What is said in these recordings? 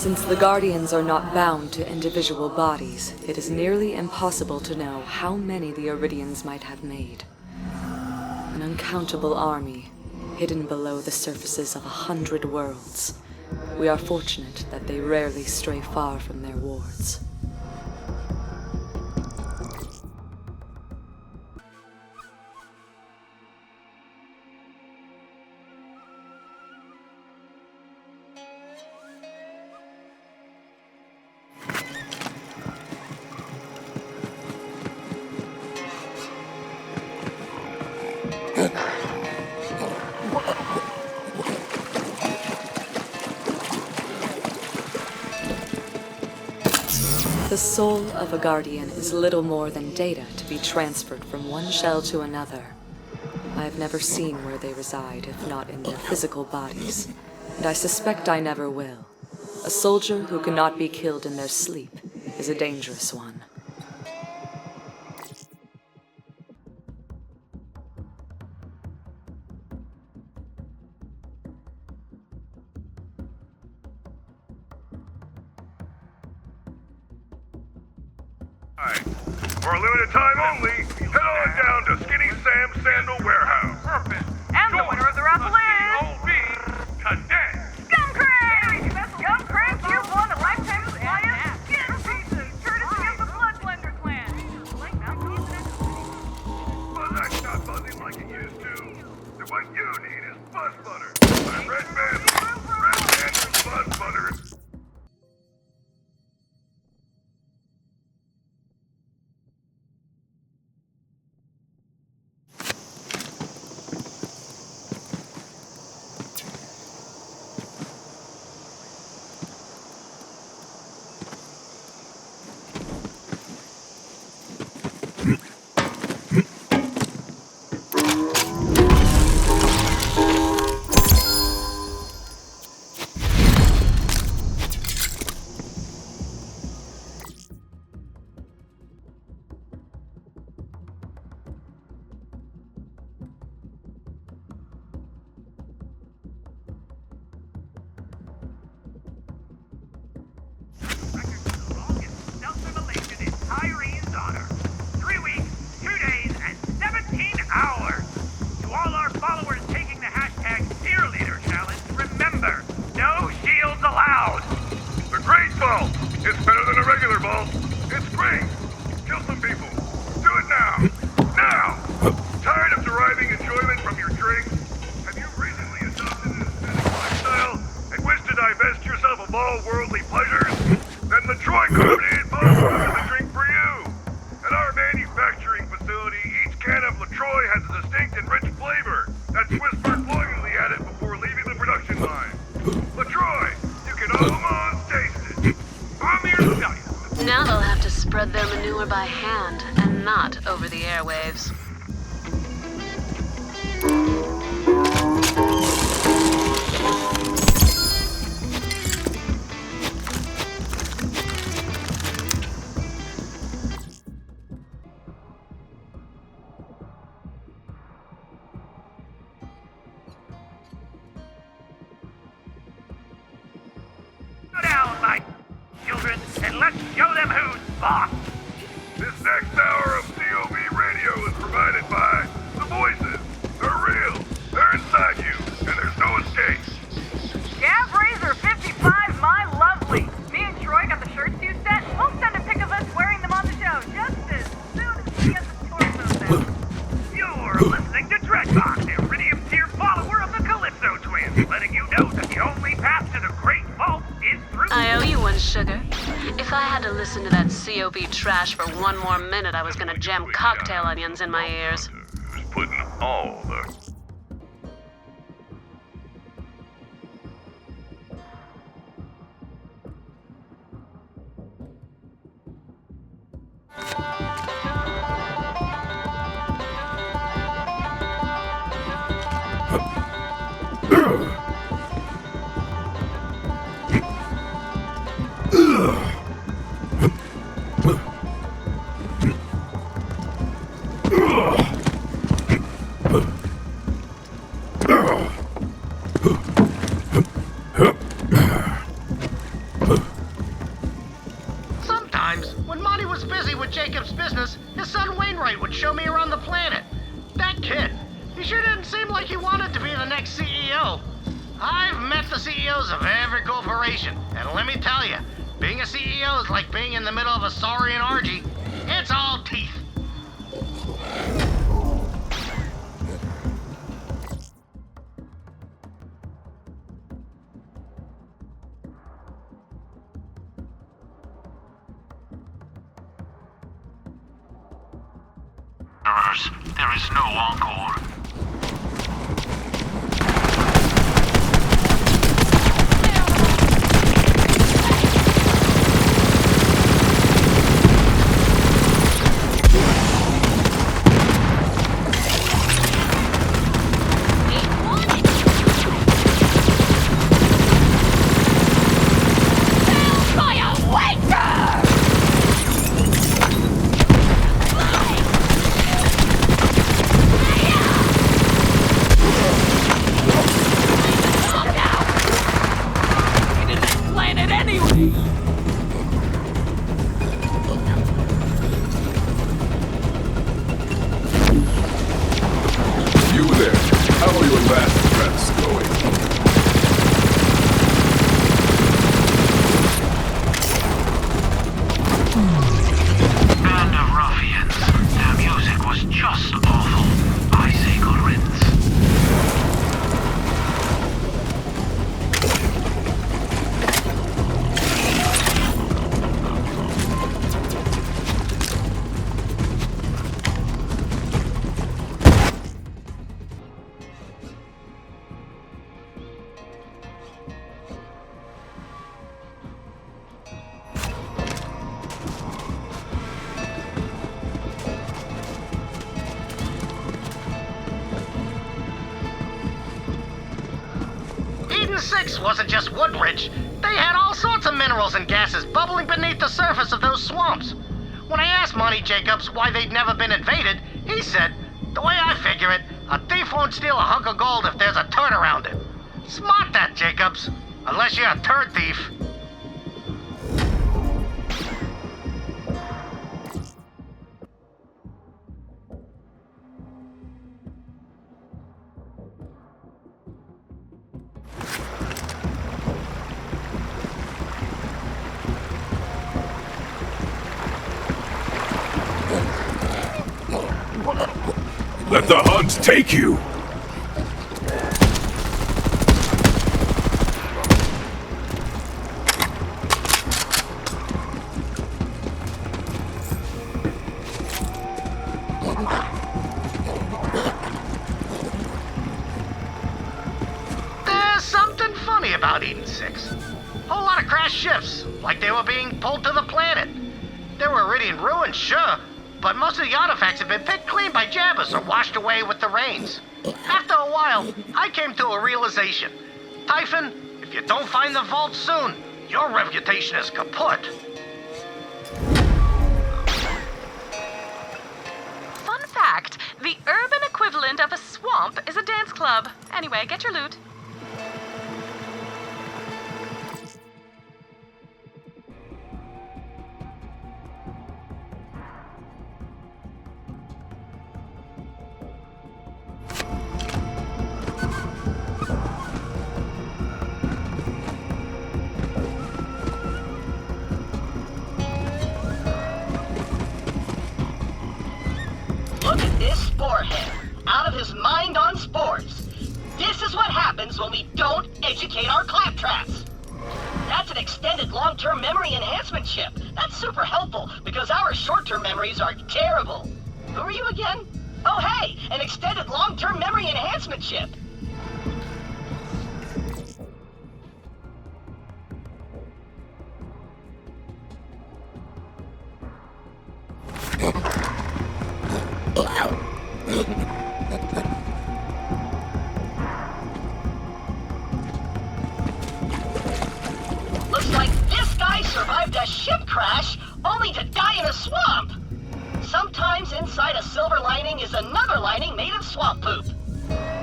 Since the Guardians are not bound to individual bodies, it is nearly impossible to know how many the Iridians might have made. An uncountable army, hidden below the surfaces of 100 worlds. We are fortunate that they rarely stray far from their wards. The soul of a Guardian is little more than data to be transferred from one shell to another. I have never seen where they reside, if not in their physical bodies, and I suspect I never will. A soldier who cannot be killed in their sleep is a dangerous one. For a limited time only, head on down to Skinny Sam's Sandal Warehouse. Perfect. And the winner of the raffle is... Cadet. Scumcrank! Scumcrank, you've won a lifetime supply of skin pieces, courtesy of the Bloodblender clan. Buzz's not buzzing like it used to. And what you need is Buzz Butter. My Red Panther's Buzz Butter. It's better than a regular ball. It's great. Kill some people. Do it now. Now! Tired of deriving enjoyment from your drinks? Have you recently adopted an aesthetic lifestyle and wish to divest yourself of all worldly pleasures? Then the Troy-carbonated bottle is the drink for you. At our manufacturing facility, each can of LaTroy has a distinct and rich flavor that's whispered poignantly at it before leaving the production line. LaTroy, you can almost taste it. I'm here to tell you. Now they'll have to spread their manure by hand and not over the airwaves. Down, my children, and let's show them who's boss. This next hour of COB radio is provided by the voices. They're real. They're inside you, and there's no escape. Gav Razor 55, my lovely. Me and Troy got the shirts you sent. We'll send a pic of us wearing them on the show just as soon as we get the torsos out. You're listening to Dreadbox, Iridium tier follower of the Calypso twins, letting you know that the only path to the Great Vault is through... I owe you one, sugar. If I had to listen to that COB trash for one more minute, I was gonna jam cocktail onions in my ears. Who's putting all the... met the CEOs of every corporation, and let me tell you, being a CEO is like being in the middle of a saurian orgy. It's all teeth. There is no encore. '6 wasn't just wood-rich. They had all sorts of minerals and gases bubbling beneath the surface of those swamps. When I asked Monty Jacobs why they'd never been invaded, he said, "The way I figure it, a thief won't steal a hunk of gold if there's a turd around it." Smart that, Jacobs. Unless you're a turd thief. Let the hunt take you! There's something funny about EDEM-6. Whole lot of crashed ships, like they were being pulled to the planet. There were Iridian ruins, sure, but most of the artifacts have been picked clean by jabbers or washed away with the rains. After a while, I came to a realization. Typhon, if you don't find the vault soon, your reputation is kaput. Fun fact, the urban equivalent of a swamp is a dance club. Anyway, get your loot. Look at this sporehead, out of his mind on sports. This is what happens when we don't educate our claptraps. That's an extended long-term memory enhancement chip. That's super helpful because our short-term memories are terrible. Who are you again? Oh hey, an extended long-term memory enhancement chip. Looks like this guy survived a ship crash only to die in a swamp. Sometimes inside a silver lining is another lining made of swamp poop.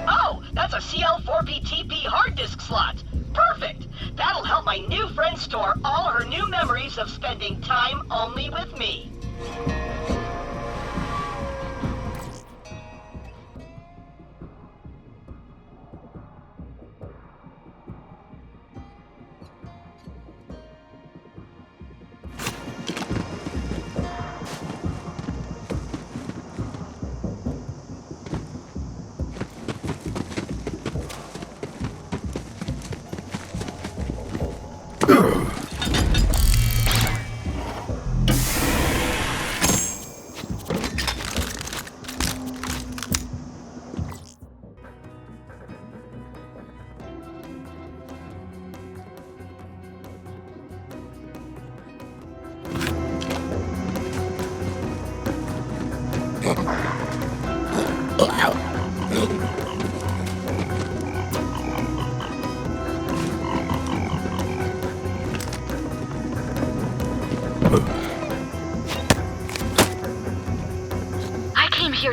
Oh, that's a CL4PTP hard disk slot. Perfect. That'll help my new friend store all her new memories of spending time only with me.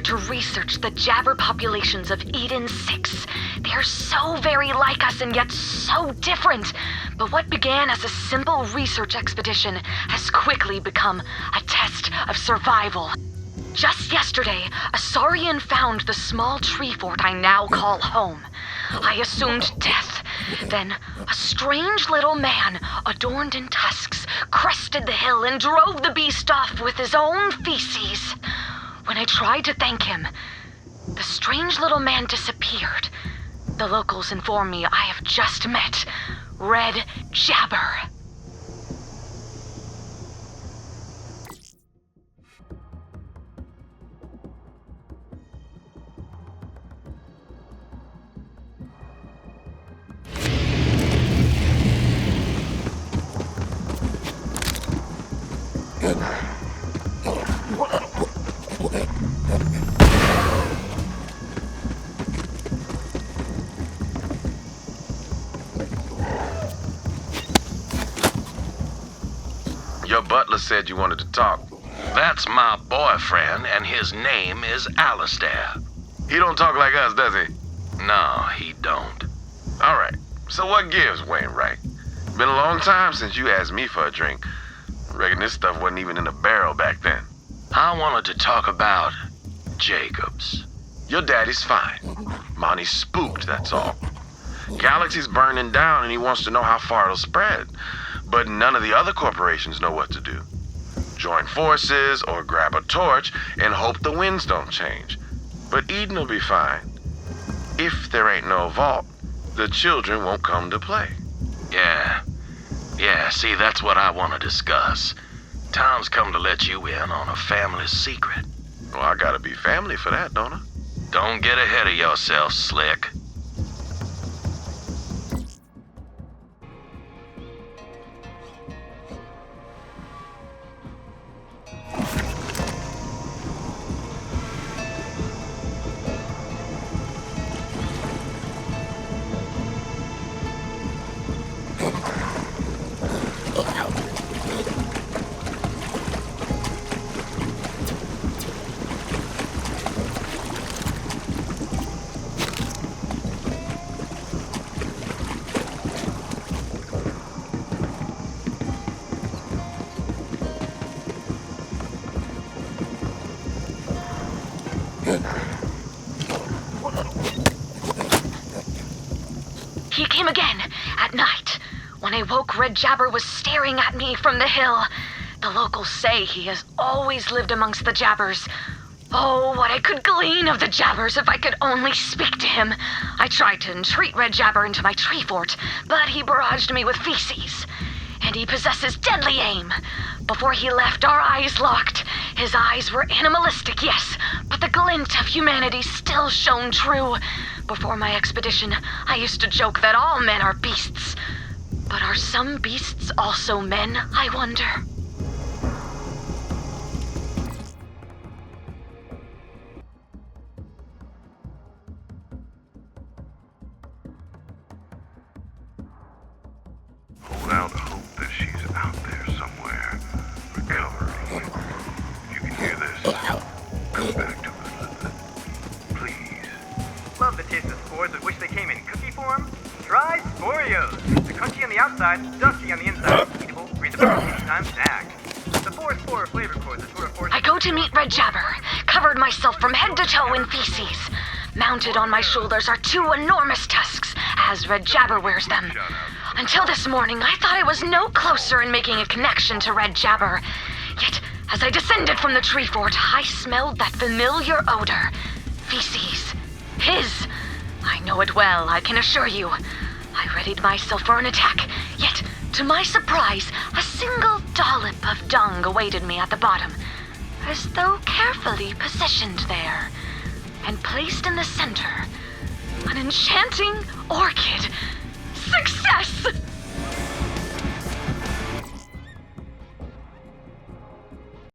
To research the jabber populations of Eden-6. They're so very like us and yet so different. But what began as a simple research expedition has quickly become a test of survival. Just yesterday, a Saurian found the small tree fort I now call home. I assumed death. Then, a strange little man, adorned in tusks, crested the hill and drove the beast off with his own feces. When I tried to thank him, the strange little man disappeared. The locals inform me I have just met Red Jabber. Your butler said you wanted to talk. That's my boyfriend, and his name is Alistair. He don't talk like us, does he? No, he don't. All right. So what gives, Wainwright? Been a long time since you asked me for a drink. Reckon this stuff wasn't even in a barrel back then. I wanted to talk about Jacobs. Your daddy's fine. Monty's spooked, that's all. Galaxy's burning down and he wants to know how far it'll spread. But none of the other corporations know what to do. Join forces or grab a torch and hope the winds don't change. But Eden will be fine. If there ain't no vault, the children won't come to play. Yeah, see, that's what I want to discuss. Tom's come to let you in on a family secret. Well, I gotta be family for that, don't I? Don't get ahead of yourself, Slick. He came again, at night. When I woke, Red Jabber was staring at me from the hill. The locals say he has always lived amongst the Jabbers. Oh, what I could glean of the Jabbers if I could only speak to him. I tried to entreat Red Jabber into my tree fort, but he barraged me with feces. And he possesses deadly aim. Before he left, our eyes locked. His eyes were animalistic, yes, but the glint of humanity still shone true. Before my expedition, I used to joke that all men are beasts. But are some beasts also men, I wonder? Hold out hope that she's out there somewhere, recovering. If you can hear this, come back to us. Please. Love the taste of spores, but wish they came in cookie form. Try Sporios. They're crunchy on the outside, dusty on the inside. Eatable, breathable, anytime snack. The 4 spore flavor cores are sort of forced. I go to meet Red Jabber, covered myself from head to toe in feces. Mounted on my shoulders are 2 enormous tusks, as Red Jabber wears them. Until this morning, I thought I was no closer in making a connection to Red Jabber. Yet, as I descended from the tree fort, I smelled that familiar odor. Feces. His. I know it well, I can assure you. I readied myself for an attack, yet, to my surprise, a single dollop of dung awaited me at the bottom, as though carefully positioned there, and placed in the center, an enchanting orchid